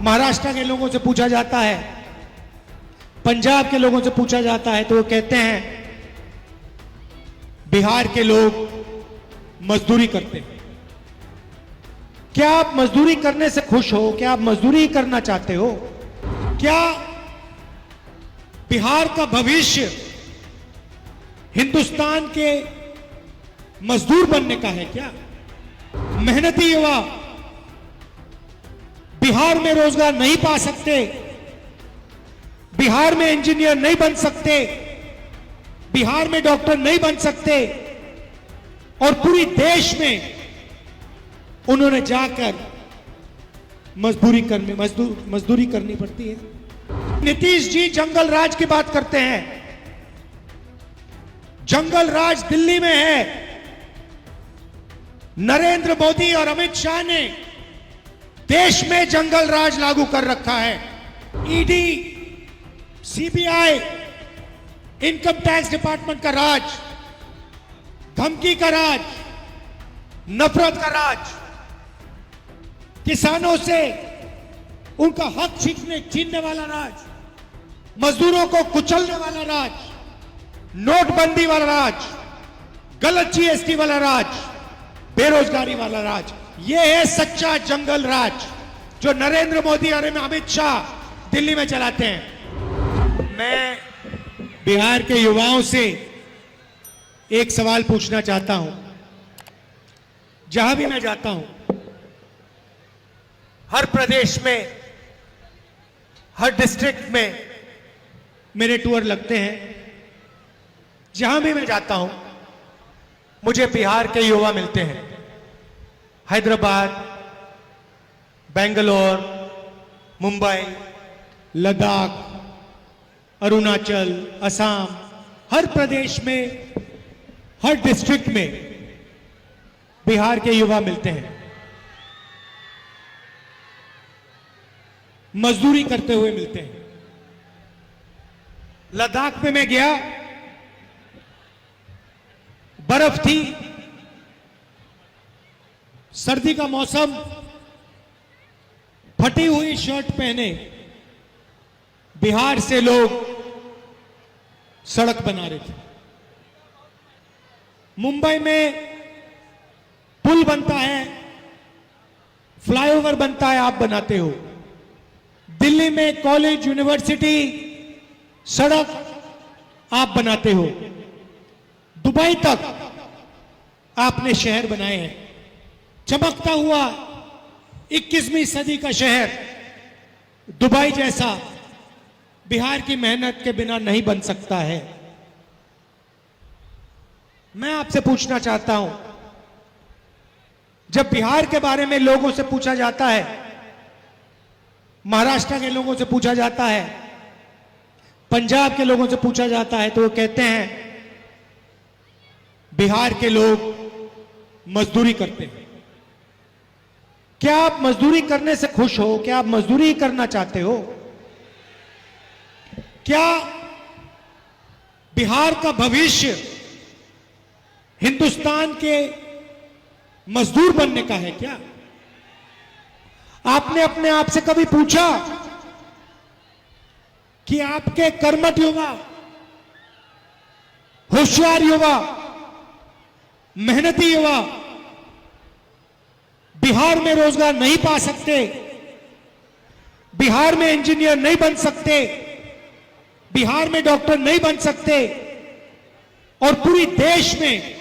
महाराष्ट्र के लोगों से पूछा जाता है, पंजाब के लोगों से पूछा जाता है तो वो कहते हैं बिहार के लोग मजदूरी करते हैं। क्या आप मजदूरी करने से खुश हो? क्या आप मजदूरी करना चाहते हो? क्या बिहार का भविष्य हिंदुस्तान के मजदूर बनने का है? क्या मेहनती युवा बिहार में रोजगार नहीं पा सकते, बिहार में इंजीनियर नहीं बन सकते, बिहार में डॉक्टर नहीं बन सकते, और पूरी देश में उन्होंने जाकर मजदूरी करनी पड़ती है। नीतीश जी जंगल राज की बात करते हैं। जंगल राज दिल्ली में है। नरेंद्र मोदी और अमित शाह ने देश में जंगल राज लागू कर रखा है। ED, CBI, income tax department का राज, धमकी का राज, नफरत का राज, किसानों से उनका हक छीनने वाला राज, मजदूरों को कुचलने वाला राज, नोटबंदी वाला राज, गलत जीएसटी वाला राज, बेरोजगारी वाला राज। यह है सच्चा जंगल राज जो नरेंद्र मोदी और अमित शाह दिल्ली में चलाते हैं। मैं बिहार के युवाओं से एक सवाल पूछना चाहता हूं। जहां भी मैं जाता हूं, हर प्रदेश में, हर डिस्ट्रिक्ट में मेरे टूर लगते हैं। जहां भी मैं जाता हूं मुझे बिहार के युवा मिलते हैं। हैदराबाद, बेंगलोर, मुंबई, लद्दाख, अरुणाचल, असम, हर प्रदेश में, हर डिस्ट्रिक्ट में बिहार के युवा मिलते हैं। मजदूरी करते हुए मिलते हैं। लद्दाख में मैं गया, बर्फ थी, सर्दी का मौसम, फटी हुई शर्ट पहने बिहार से लोग सड़क बना रहे थे। मुंबई में पुल बनता है, फ्लाईओवर बनता है, आप बनाते हो। दिल्ली में कॉलेज, यूनिवर्सिटी, सड़क आप बनाते हो। दुबई तक आपने शहर बनाए हैं। चमकता हुआ 21वीं सदी का शहर दुबई जैसा बिहार की मेहनत के बिना नहीं बन सकता है। मैं आपसे पूछना चाहता हूं, जब बिहार के बारे में लोगों से पूछा जाता है, महाराष्ट्र के लोगों से पूछा जाता है, पंजाब के लोगों से पूछा जाता है तो वो कहते हैं बिहार के लोग मजदूरी करते हैं। क्या आप मजदूरी करने से खुश हो? क्या आप मजदूरी करना चाहते हो? क्या बिहार का भविष्य हिंदुस्तान के मजदूर बनने का है? क्या आपने अपने आप से कभी पूछा कि आपके कर्मठ युवा, होशियार युवा, मेहनती युवा बिहार में रोजगार नहीं पा सकते, बिहार में इंजीनियर नहीं बन सकते, बिहार में डॉक्टर नहीं बन सकते, और पूरी देश में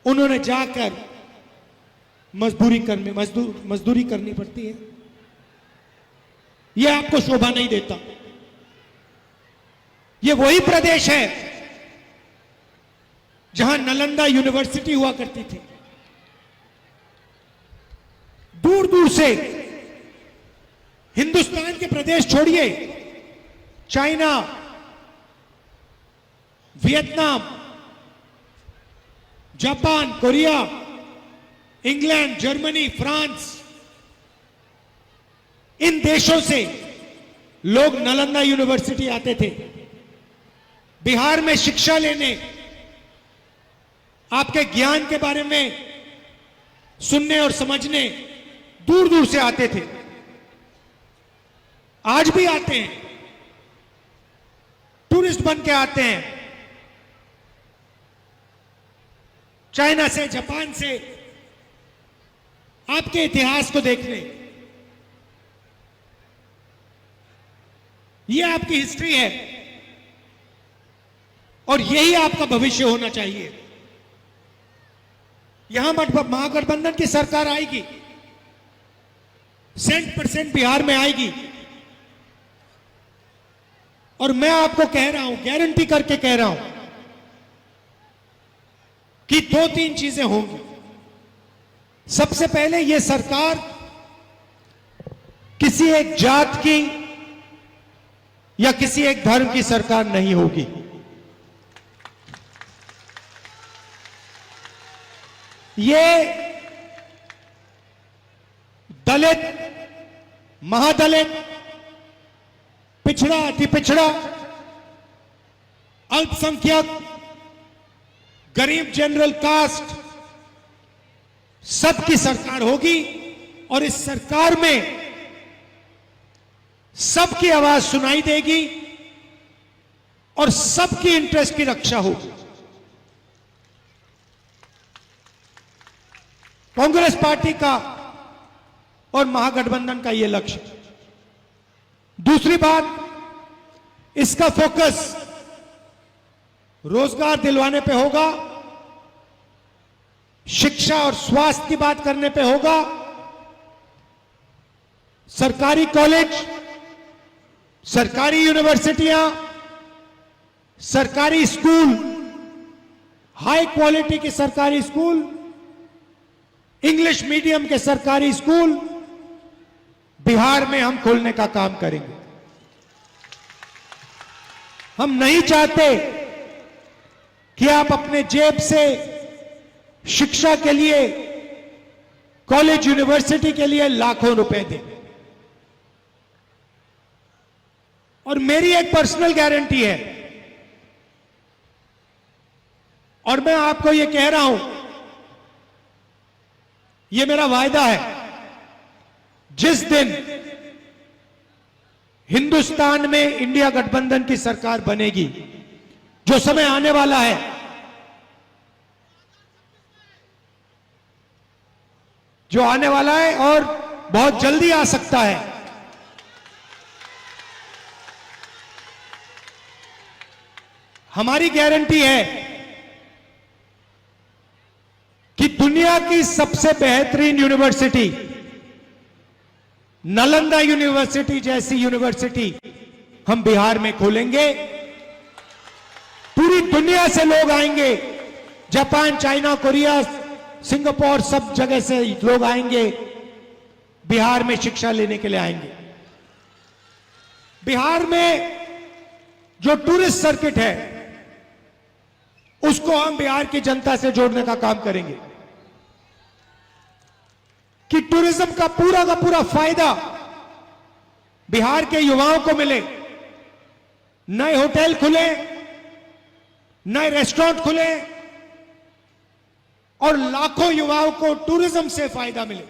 उन्होंने जाकर मजदूरी करनी पड़ती है? यह आपको शोभा नहीं देता। यह वही प्रदेश है जहां नालंदा यूनिवर्सिटी हुआ करती थी। दूर दूर से हिंदुस्तान के प्रदेश छोड़िए, China, Vietnam, Japan, Korea, England, Germany, France, इन देशों से लोग नालंदा यूनिवर्सिटी आते थे बिहार में शिक्षा लेने, आपके ज्ञान के बारे में सुनने और समझने दूर दूर से आते थे। आज भी आते हैं, टूरिस्ट बन के आते हैं, चाइना से, जापान से, आपके इतिहास को देखने। ये आपकी हिस्ट्री है और यही आपका भविष्य होना चाहिए। यहां महागठबंधन की सरकार आएगी, 100% बिहार में आएगी, और मैं आपको कह रहा हूं, गारंटी करके कह रहा हूं कि 2-3 चीजें होंगी। सबसे पहले यह सरकार किसी एक जात की या किसी एक धर्म की सरकार नहीं होगी। ये दलित, महादलित, पिछड़ा, अति पिछड़ा, अल्पसंख्यक, गरीब, जनरल कास्ट, सबकी सरकार होगी और इस सरकार में सबकी आवाज सुनाई देगी और सबकी इंटरेस्ट की रक्षा होगी। कांग्रेस पार्टी का और महागठबंधन का यह लक्ष्य। दूसरी बात, इसका फोकस रोजगार दिलवाने पे होगा, शिक्षा और स्वास्थ्य की बात करने पे होगा, सरकारी कॉलेज, सरकारी यूनिवर्सिटियां, सरकारी स्कूल, हाई क्वालिटी के सरकारी स्कूल, इंग्लिश मीडियम के सरकारी स्कूल बिहार में हम खोलने का काम करेंगे। हम नहीं चाहते कि आप अपने जेब से शिक्षा के लिए, कॉलेज यूनिवर्सिटी के लिए लाखों रुपए दें। और मेरी एक पर्सनल गारंटी है और मैं आपको यह कह रहा हूं, यह मेरा वायदा है, जिस दिन हिंदुस्तान में इंडिया गठबंधन की सरकार बनेगी, जो समय आने वाला है, जो आने वाला है और बहुत जल्दी आ सकता है, हमारी गारंटी है कि दुनिया की सबसे बेहतरीन यूनिवर्सिटी, नालंदा यूनिवर्सिटी जैसी यूनिवर्सिटी हम बिहार में खोलेंगे। पूरी दुनिया से लोग आएंगे, जापान, चाइना, कोरिया, सिंगापुर, सब जगह से लोग आएंगे, बिहार में शिक्षा लेने के लिए आएंगे। बिहार में जो टूरिस्ट सर्किट है उसको हम बिहार की जनता से जोड़ने का काम करेंगे कि टूरिज्म का पूरा फायदा बिहार के युवाओं को मिले। नए होटल खुले, नए रेस्टोरेंट खुले और लाखों युवाओं को टूरिज्म से फायदा मिले।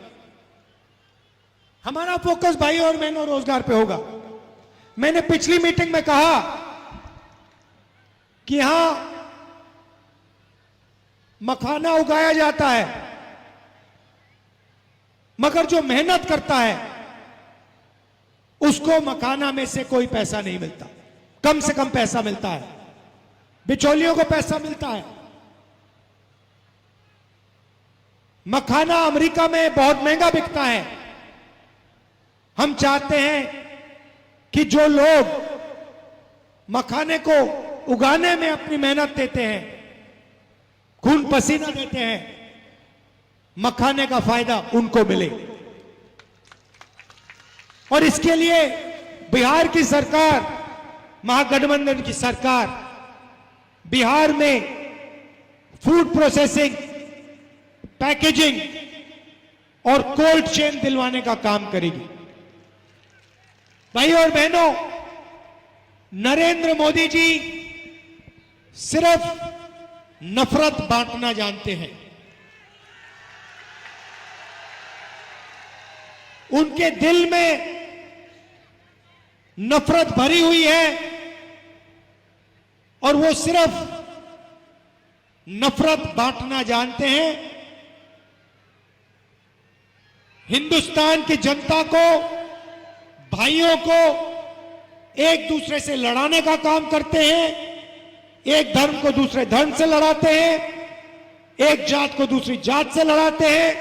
हमारा फोकस भाई और बहनों रोजगार पे होगा। मैंने पिछली मीटिंग में कहा कि यहां मखाना उगाया जाता है, मगर जो मेहनत करता है उसको मखाना में से कोई पैसा नहीं मिलता, कम से कम पैसा मिलता है, बिचौलियों को पैसा मिलता है। मखाना अमेरिका में बहुत महंगा बिकता है। हम चाहते हैं कि जो लोग मखाने को उगाने में अपनी मेहनत देते हैं, खून पसीना देते हैं, मखाने का फायदा उनको मिले। और इसके लिए बिहार की सरकार, महागठबंधन की सरकार बिहार में फूड प्रोसेसिंग, पैकेजिंग और कोल्ड चेन दिलवाने का काम करेगी। भाई और बहनों, नरेंद्र मोदी जी सिर्फ नफरत बांटना जानते हैं। उनके दिल में नफरत भरी हुई है और वो सिर्फ नफरत बांटना जानते हैं। हिंदुस्तान की जनता को, भाइयों को एक दूसरे से लड़ाने का काम करते हैं, एक धर्म को दूसरे धर्म से लड़ाते हैं, एक जात को दूसरी जात से लड़ाते हैं,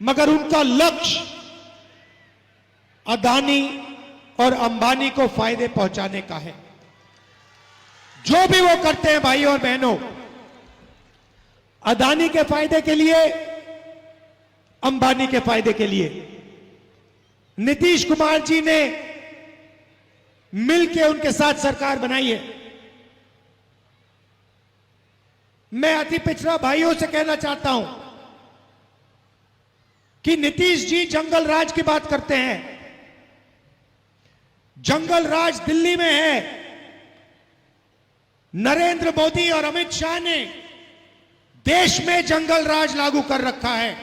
मगर उनका लक्ष्य अदानी और अंबानी को फायदे पहुंचाने का है। जो भी वो करते हैं भाई और बहनों, अदानी के फायदे के लिए, अंबानी के फायदे के लिए। नीतीश कुमार जी ने मिलकर उनके साथ सरकार बनाई है। मैं अति पिछड़ा भाइयों से कहना चाहता हूं कि नीतीश जी जंगल राज की बात करते हैं। जंगल राज दिल्ली में है। नरेंद्र मोदी और अमित शाह ने देश में जंगल राज लागू कर रखा है।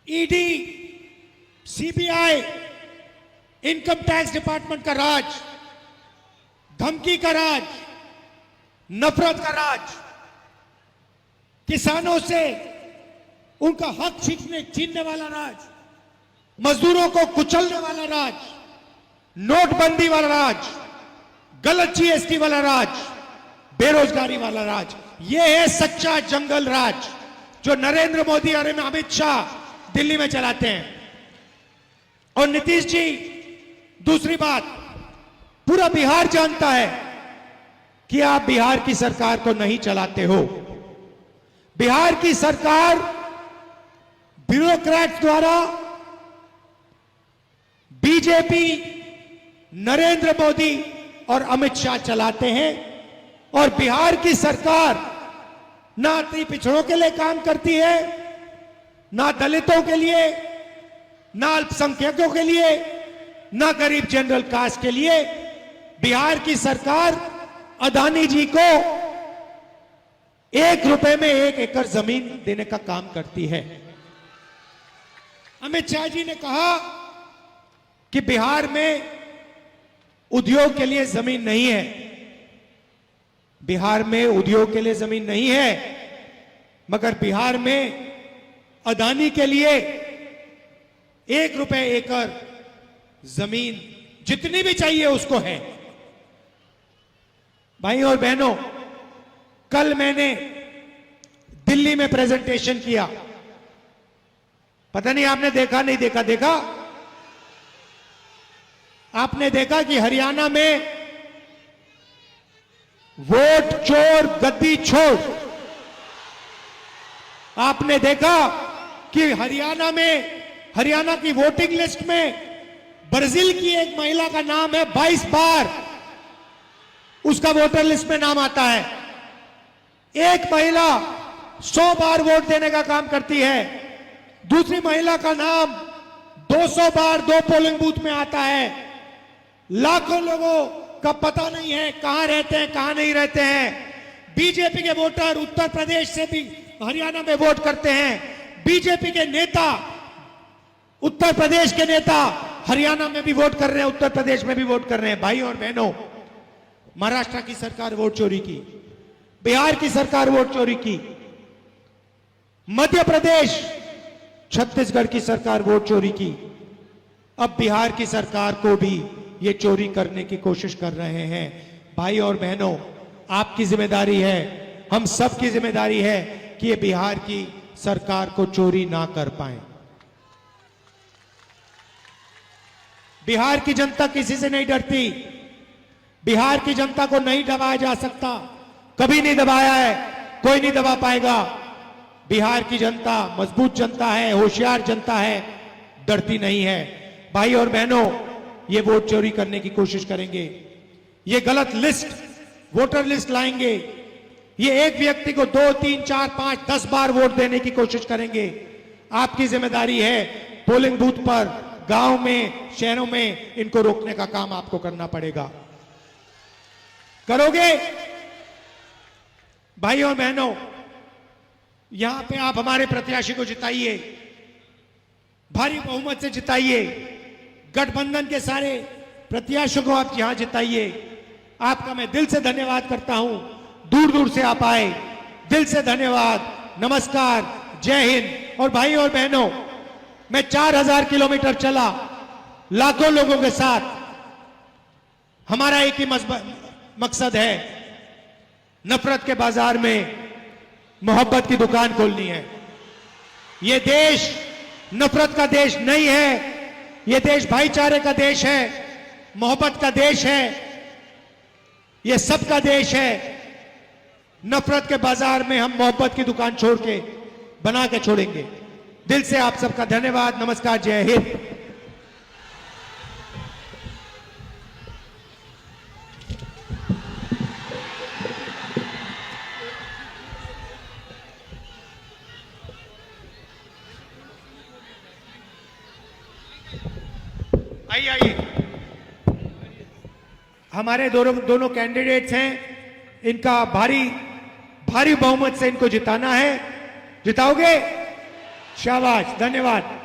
ED, CBI, income tax department का राज, धमकी का राज, नफरत का राज, किसानों से उनका हक छीनने वाला राज, मजदूरों को कुचलने वाला राज, नोटबंदी वाला राज, गलत जीएसटी वाला राज, बेरोजगारी वाला राज। यह है सच्चा जंगल राज जो नरेंद्र मोदी और अमित शाह दिल्ली में चलाते हैं। और नीतीश जी, दूसरी बात, पूरा बिहार जानता है कि आप बिहार की सरकार को नहीं चलाते हो। बिहार की सरकार ब्यूरोक्रेट्स द्वारा, बीजेपी, नरेंद्र मोदी और अमित शाह चलाते हैं। और बिहार की सरकार ना अति पिछड़ों के लिए काम करती है, ना दलितों के लिए, ना अल्पसंख्यकों के लिए, ना गरीब जनरल कास्ट के लिए। बिहार की सरकार अदानी जी को 1 रुपए में 1 एकड़ जमीन देने का काम करती है। अमित शाह जी ने कहा कि बिहार में उद्योग के लिए जमीन नहीं है। बिहार में उद्योग के लिए जमीन नहीं है, मगर बिहार में अदानी के लिए 1 रुपए एकड़ जमीन जितनी भी चाहिए उसको है। भाई और बहनों, कल मैंने दिल्ली में प्रेजेंटेशन किया। पता नहीं आपने देखा नहीं देखा? देखा? आपने देखा कि हरियाणा में वोट चोर गद्दी छोड़। आपने देखा कि हरियाणा की वोटिंग लिस्ट में ब्राजील की एक महिला का नाम है, 22 बार उसका वोटर लिस्ट में नाम आता है। एक महिला 100 बार वोट देने का काम करती है, दूसरी महिला का नाम 200 बार 2 पोलिंग बूथ में आता है। लाखों लोगों का पता नहीं है कहां रहते हैं, कहां नहीं रहते हैं। बीजेपी के वोटर उत्तर प्रदेश से भी हरियाणा में वोट करते हैं। बीजेपी के नेता, उत्तर प्रदेश के नेता हरियाणा में भी वोट कर रहे हैं, उत्तर प्रदेश में भी वोट कर रहे हैं। भाई और बहनों, महाराष्ट्र की सरकार वोट चोरी की, बिहार की सरकार वोट चोरी की, मध्य प्रदेश, छत्तीसगढ़ की सरकार वोट चोरी की। अब बिहार की सरकार को भी ये चोरी करने की कोशिश कर रहे हैं। भाई और बहनों, आपकी जिम्मेदारी है, हम सब की जिम्मेदारी है कि ये बिहार की सरकार को चोरी ना कर पाए। बिहार की जनता किसी से नहीं डरती। बिहार की जनता को नहीं दबाया जा सकता, कभी नहीं दबाया है, कोई नहीं दबा पाएगा। बिहार की जनता मजबूत जनता है, होशियार जनता है, डरती नहीं है। भाई और बहनों, ये वोट चोरी करने की कोशिश करेंगे, ये गलत लिस्ट, वोटर लिस्ट लाएंगे, ये एक व्यक्ति को 2, 3, 4, 5, 10 बार वोट देने की कोशिश करेंगे। आपकी जिम्मेदारी है पोलिंग बूथ पर, गांव में, शहरों में इनको रोकने का काम आपको करना पड़ेगा। करोगे? भाई और बहनों, यहां पे आप हमारे प्रत्याशी को जिताइए, भारी बहुमत से जिताइए। गठबंधन के सारे प्रत्याशियों को आप यहां जिताइए। आपका मैं दिल से धन्यवाद करता हूं। दूर दूर से आप आए, दिल से धन्यवाद। नमस्कार, जय हिंद। और भाई और बहनों, मैं 4000 किलोमीटर चला लाखों लोगों के साथ। हमारा एक ही मकसद है, नफरत के बाजार में मोहब्बत की दुकान खोलनी है। यह देश नफरत का देश नहीं है, यह देश भाईचारे का देश है, मोहब्बत का देश है, यह सबका देश है। नफरत के बाजार में हम मोहब्बत की दुकान छोड़ के बना के छोड़ेंगे। दिल से आप सबका धन्यवाद। नमस्कार, जय हिंद। आइए, हमारे दोनों कैंडिडेट्स हैं। इनका भारी बहुमत से इनको जिताना है। जिताओगे? शाबाश, धन्यवाद।